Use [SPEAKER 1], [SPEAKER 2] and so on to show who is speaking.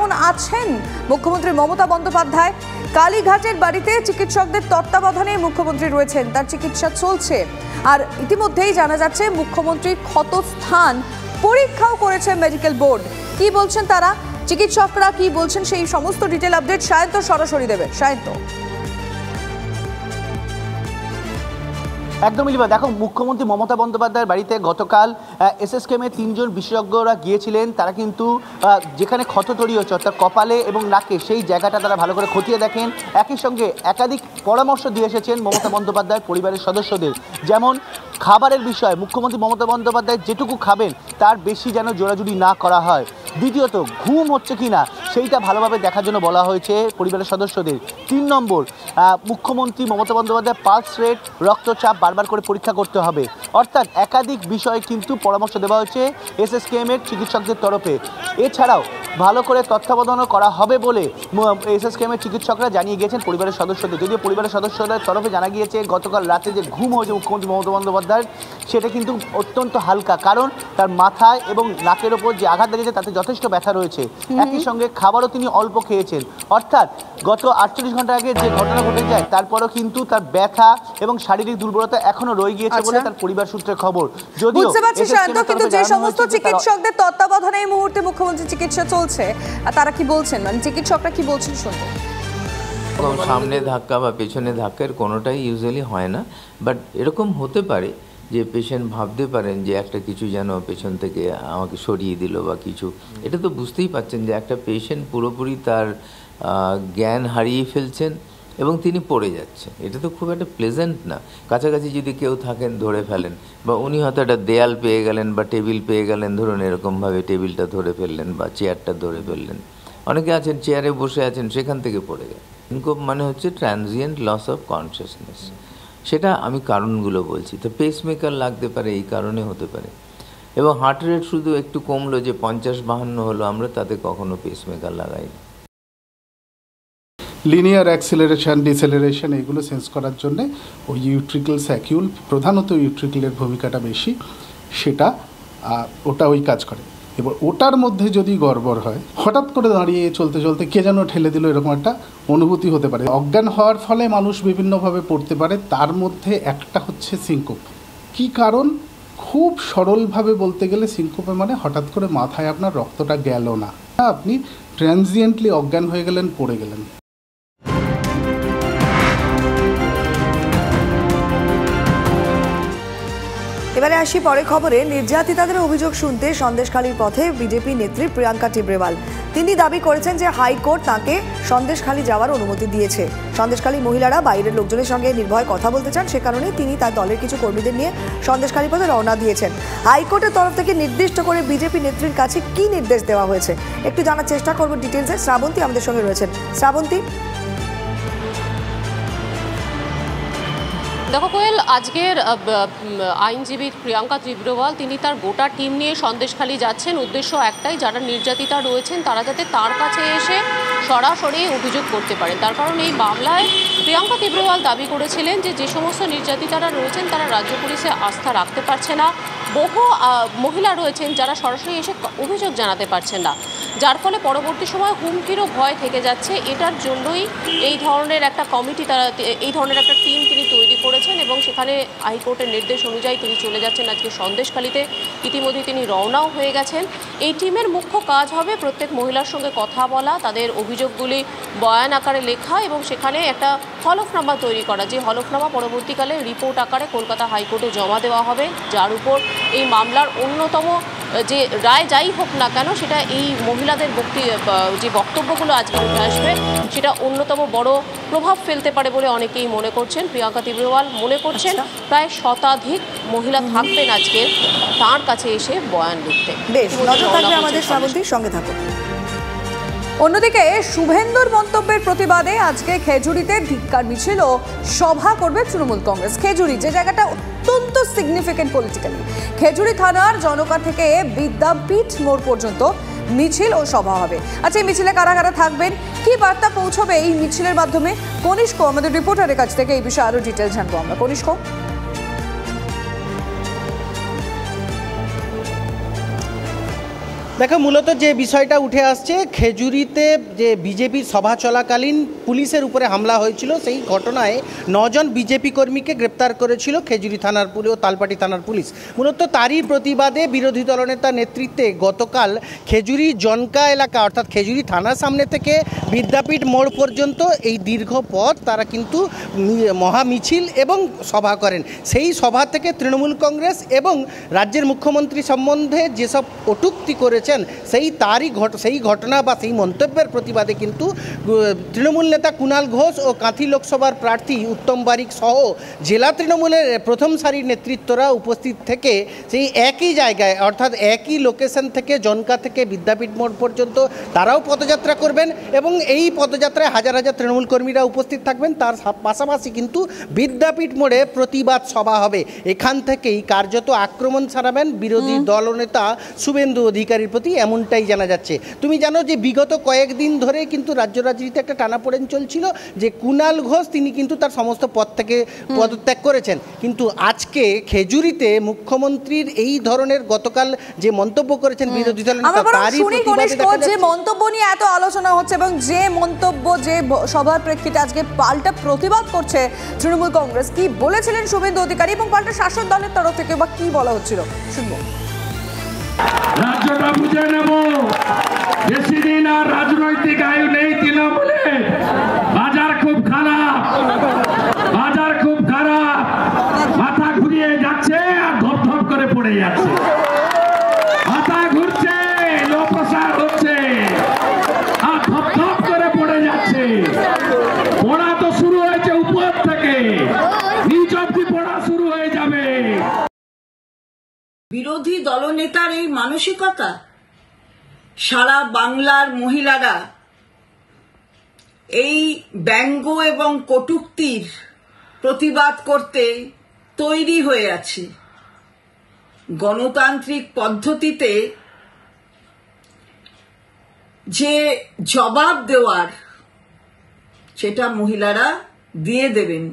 [SPEAKER 1] কেমন আছেন মুখ্যমন্ত্রী মমতা বন্দ্যোপাধ্যায়? কালীঘাটের বাড়িতে চিকিৎসকদের তত্ত্বাবধানে মুখ্যমন্ত্রী রয়েছেন, তার চিকিৎসা চলছে। আর ইতিমধ্যেই জানা যাচ্ছে মুখ্যমন্ত্রী ক্ষতস্থান পরীক্ষাও করেছে মেডিকেল বোর্ড। কি বলছেন তারা, চিকিৎসকরা কি বলছেন, সেই সমস্ত ডিটেল আপডেট সায়ন্ত সরাসরি দেবে। সায়ন্ত,
[SPEAKER 2] একদম ইলিবা, দেখো মুখ্যমন্ত্রী মমতা বন্দ্যোপাধ্যায়ের বাড়িতে গতকাল এসএসকেএমের 3 জন বিশেষজ্ঞরা গিয়েছিলেন। তারা কিন্তু যেখানে ক্ষত তৈরি হচ্ছে অর্থাৎ কপালে এবং নাকে, সেই জায়গাটা তারা ভালো করে খতিয়ে দেখেন। একই সঙ্গে একাধিক পরামর্শ দিয়ে এসেছেন মমতা বন্দ্যোপাধ্যায়ের পরিবারের সদস্যদের। যেমন খাবারের বিষয়, মুখ্যমন্ত্রী মমতা বন্দ্যোপাধ্যায় যেটুকু খাবেন তার বেশি যেন জোরাজুরি না করা হয়। দ্বিতীয়ত, ঘুম হচ্ছে কিনা সেইটা ভালোভাবে দেখার জন্য বলা হয়েছে পরিবারের সদস্যদের। 3 নম্বর, মুখ্যমন্ত্রী মমতা বন্দ্যোপাধ্যায় পালস রেট, রক্তচাপ বারবার করে পরীক্ষা করতে হবে। অর্থাৎ একাধিক বিষয়ে কিন্তু পরামর্শ দেওয়া হয়েছে এসএসকেএমের চিকিৎসকদের তরফে। এছাড়াও ভালো করে তত্ত্বাবধানও করা হবে বলে এসএসকেএমের চিকিৎসকরা জানিয়ে গিয়েছেন পরিবারের সদস্যদের। যদিও পরিবারের সদস্যদের তরফে জানা গিয়েছে গতকাল রাতে যে ঘুম হয়েছে মুখ্যমন্ত্রী মমতা বন্দ্যোপাধ্যায়ের, সেটা কিন্তু অত্যন্ত হালকা, কারণ তার মাথায় এবং নাকের ওপর যে আঘাত লেগেছে তাতে যথেষ্ট ব্যথা রয়েছে। একই সঙ্গে খাবারও তিনি অল্প খেয়েছেন। অর্থাৎ গত 48 ঘন্টা আগে যে ঘটনা ঘটে যায় তারপরও কিন্তু তার ব্যথা এবং শারীরিক দুর্বলতা এখনো রয়ে গিয়েছে বলে তার পরিবার সূত্রে খবর। যদিও
[SPEAKER 1] বুঝতে পারছি শান্ত, কিন্তু যে সমস্ত চিকিৎসকদের তত্ত্বাবধানে এই মুহূর্তে মুখ্যমন্ত্রী চিকিৎসা চলছে, তারা কি বলছেন, মানে চিকিৎসকরা কি বলছেন শুনবো।
[SPEAKER 3] সামনে ধাক্কা বা পেছনে ধাক্কার কোনোটাই ইউজুয়ালি হয় না, বাট এরকম হতে পারে যে পেশেন্ট ভাবতে পারেন যে একটা কিছু যেন পেছন থেকে আমাকে সরিয়ে দিল বা কিছু। এটা তো বুঝতেই পারছেন যে একটা পেশেন্ট পুরোপুরি তার জ্ঞান হারিয়ে ফেলছেন এবং তিনি পড়ে যাচ্ছেন। এটা তো খুব একটা প্লেজেন্ট না। কাছাকাছি যদি কেউ থাকেন ধরে ফেলেন, বা উনি হয়তো একটা দেয়াল পেয়ে গেলেন বা টেবিল পেয়ে গেলেন, ধরুন এরকমভাবে টেবিলটা ধরে ফেললেন বা চেয়ারটা ধরে ফেললেন। অনেকে আছেন চেয়ারে বসে আছেন, সেখান থেকে পড়ে গেলেন। সিনকোপ মানে হচ্ছে ট্রানজিয়েন্ট লস অফ কনসিয়াসনেস। সেটা আমি কারণগুলো বলছি। তো পেসমেকার লাগতে পারে, এই কারণে হতে পারে। এবং হার্ট রেট শুধু একটু কমলো যে 50-52 হলো, আমরা তাতে কখনো পেসমেকার লাগাই।
[SPEAKER 4] লিনিয়ার অ্যাক্সিলারেশন, ডিসেলারেশন এগুলো সেন্স করার জন্যে ওই ইউট্রিকল স্যাকিউল, প্রধানত ইউট্রিকলের ভূমিকাটা বেশি, সেটা ওটা ওই কাজ করে। এবার ওটার মধ্যে যদি গড়বড় হয়, হঠাৎ করে দাঁড়িয়ে চলতে চলতে কে যেন ঠেলে দিল, এরকম একটা অনুভূতি হতে পারে। অজ্ঞান হওয়ার ফলে মানুষ বিভিন্নভাবে পড়তে পারে, তার মধ্যে একটা হচ্ছে সিনকোপ। কি কারণ? খুব সরলভাবে বলতে গেলে সিনকোপে মানে হঠাৎ করে মাথায় আপনার রক্তটা গেল না, আপনি ট্রানজিয়েন্টলি অজ্ঞান হয়ে গেলেন, পড়ে গেলেন।
[SPEAKER 5] এবারে আসি পরে খবরে। নির্যাতিতাদের অভিযোগ শুনতে সন্দেশখালীর পথে বিজেপি নেত্রী প্রিয়াঙ্কা টিবরেওয়াল। তিনি দাবি করেছেন যে হাইকোর্ট তাঁকে সন্দেশখালী যাওয়ার অনুমতি দিয়েছে। সন্দেশখালী মহিলারা বাইরের লোকজনের সঙ্গে নির্ভয়ে কথা বলতে চান, সে কারণে তিনি তার দলের কিছু কর্মীদের নিয়ে সন্দেশখালী পথে রওনা দিয়েছেন। হাইকোর্টের তরফ থেকে নির্দিষ্ট করে বিজেপি নেত্রীর কাছে কি নির্দেশ দেওয়া হয়েছে একটু জানার চেষ্টা করব ডিটেলসে। শ্রাবন্তী আমাদের সঙ্গে রয়েছেন। শ্রাবন্তী,
[SPEAKER 6] দেখো কোয়েল, আজকের আইনজীবী প্রিয়াঙ্কা টিবরেওয়াল তিনি তার গোটা টিম নিয়ে সন্দেশখালী যাচ্ছেন। উদ্দেশ্য একটাই, যারা নির্যাতিতা রয়েছেন তারা যাতে তার কাছে এসে সরাসরি অভিযোগ করতে পারেন। তার কারণ এই মামলায় প্রিয়াঙ্কা টিবরেওয়াল দাবি করেছিলেন যে সমস্ত নির্যাতিতারা রয়েছেন তারা রাজ্য পুলিশে আস্থা রাখতে পারছে না। বহু মহিলা রয়েছেন যারা সরাসরি এসে অভিযোগ জানাতে পারছেন না, যার ফলে পরবর্তী সময় হুমকিরও ভয় থেকে যাচ্ছে। এটার জন্যই এই ধরনের একটা কমিটি, তারা এই ধরনের একটা টিম তিনি তৈরি করেছেন এবং সেখানে হাইকোর্টের নির্দেশ অনুযায়ী তিনি চলে যাচ্ছেন আজকে সন্দেশখালীতে। ইতিমধ্যে তিনি রওনাও হয়ে গেছেন। এই টিমের মুখ্য কাজ হবে প্রত্যেক মহিলার সঙ্গে কথা বলা, তাদের অভিযোগগুলি বয়ান আকারে লেখা এবং সেখানে একটা হলফনামা তৈরি করা, যে হলফনামা পরবর্তীকালে রিপোর্ট আকারে কলকাতা হাইকোর্টে জমা দেওয়া হবে, যার উপর এই মামলার অন্যতম যে রায় যাই হোক না কেন সেটা এই মহিলাদের যে বক্তব্যগুলো আজকে উঠে আসবে সেটা অন্যতম বড় প্রভাব ফেলতে পারে বলে অনেকেই মনে করছেন। প্রিয়াঙ্কা টিবরেওয়াল মনে করছেন প্রায় শতাধিক মহিলা থাকবেন আজকে তার কাছে এসে বয়ান লিখতে।
[SPEAKER 5] বেশ, নজর থাকবে আমাদের। শ্রাবন্তীর সঙ্গে থাকুন।
[SPEAKER 1] অন্যদিকে শুভেন্দুর মন্তব্যের প্রতিবাদে আজকে খেজুরিতে ধিক্কার মিছিল ও সভা করবে তৃণমূল কংগ্রেস। খেজুরি যে জায়গাটা অত্যন্ত সিগনিফিকেন্ট পলিটিক্যালি, খেজুরি থানার জনকা থেকে বিদ্যাপীঠ মোড় পর্যন্ত মিছিল ও সভা হবে। আচ্ছা, এই মিছিলে কারা কারা থাকবেন, কি বার্তা পৌঁছবে এই মিছিলের মাধ্যমে, কনিষ্ক আমাদের রিপোর্টারের কাছ থেকে এই বিষয়ে আরো ডিটেল জানবো আমরা। কনিষ্ক,
[SPEAKER 7] দেখো, মূলত যে বিষয়টা উঠে আসছে, খেজুরিতে যে বিজেপির সভা চলাকালীন পুলিশের উপরে হামলা হয়েছিল, সেই ঘটনায় 9 জন বিজেপি কর্মীকে গ্রেপ্তার করেছিল খেজুরি থানার পুলিশ ও তালপাটি থানার পুলিশ। মূলত তারই প্রতিবাদে বিরোধী দলনেতার নেতৃত্বে গতকাল খেজুরি জনকা এলাকা অর্থাৎ খেজুরি থানার সামনে থেকে বিদ্যাপীঠ মোড় পর্যন্ত এই দীর্ঘ পথ তারা কিন্তু মহা মিছিল এবং সভা করেন। সেই সভা থেকে তৃণমূল কংগ্রেস এবং রাজ্যের মুখ্যমন্ত্রী সম্বন্ধে যেসব কটূক্তি করেছেন সেই ঘটনা বা সেই মন্তব্যের প্রতিবাদে কিন্তু তৃণমূল নেতা কুণাল ঘোষ ও কাঁথি লোকসভার প্রার্থী উত্তম বারিক সহ জেলা তৃণমূলের প্রথম সারির নেতৃত্বরা উপস্থিত থেকে সেই একই জায়গায় অর্থাৎ একই লোকেশন থেকে জনকা থেকে বিদ্যাপীঠ মোড় পর্যন্ত তারাও পদযাত্রা করবেন এবং এই পদযাত্রায় হাজার হাজার তৃণমূল কর্মীরা উপস্থিত থাকবেন। তার পাশাপাশি কিন্তু বিদ্যাপীঠ মোড়ে প্রতিবাদ সভা হবে। এখান থেকেই কার্যত আক্রমণ ছাড়াবেন বিরোধী দলনেতা শুভেন্দু অধিকারীর প্রতি, এমনটাই জানা যাচ্ছে। তুমি জানো যে বিগত কয়েকদিন ধরে কিন্তু রাজ্য রাজনীতিতে একটা টানাপোড়েন চলছিল যে কুণাল ঘোষ তিনি কিন্তু তার সমস্ত পদ থেকে পদত্যাগ করেছেন, কিন্তু আজকে খেজুরিতে মুখ্যমন্ত্রীর এই ধরনের গতকাল যে মন্তব্য করেছেন বিরোধী দল নেতা, তারই প্রতিবাদে
[SPEAKER 1] যে মন্তব্য নিয়ে এত আলোচনা হচ্ছে এবং যে মন্তব্য যে সভার প্রেক্ষিতে আজকে পাল্টা প্রতিবাদ করছে তৃণমূল কংগ্রেস, কি বলেছিলেন শুভেন্দু অধিকারী এবং পাল্টা শাসক দলের তরফ থেকে বা কি বলা হচ্ছিল শুনবো।
[SPEAKER 8] রাজ্যটা বুঝে নেব, বেশি দিন আর রাজনৈতিক আয়ু নেই তৃণমূলে। বাজার খুব খারাপ, বাজার খুব খারাপ, মাথা ঘুরিয়ে যাচ্ছে আর ধপ ধপ করে পড়ে যাচ্ছে, মাথা ঘুরছে, লো প্রেসার হচ্ছে আর ধপ ধপ করে পড়ে যাচ্ছে। পড়া তো শুরু হয়েছে উপর থেকে, নিচ অব্দি পড়া শুরু হয়ে যাবে।
[SPEAKER 9] বিরোধী দলনেতার এই মানসিকতা, সারা বাংলার মহিলারা এই ব্যঙ্গ এবং কটূক্তির প্রতিবাদ করতে তৈরি হয়ে আছে। গণতান্ত্রিক পদ্ধতিতে যে জবাব দেওয়ার সেটা মহিলারা দিয়ে দেবেন।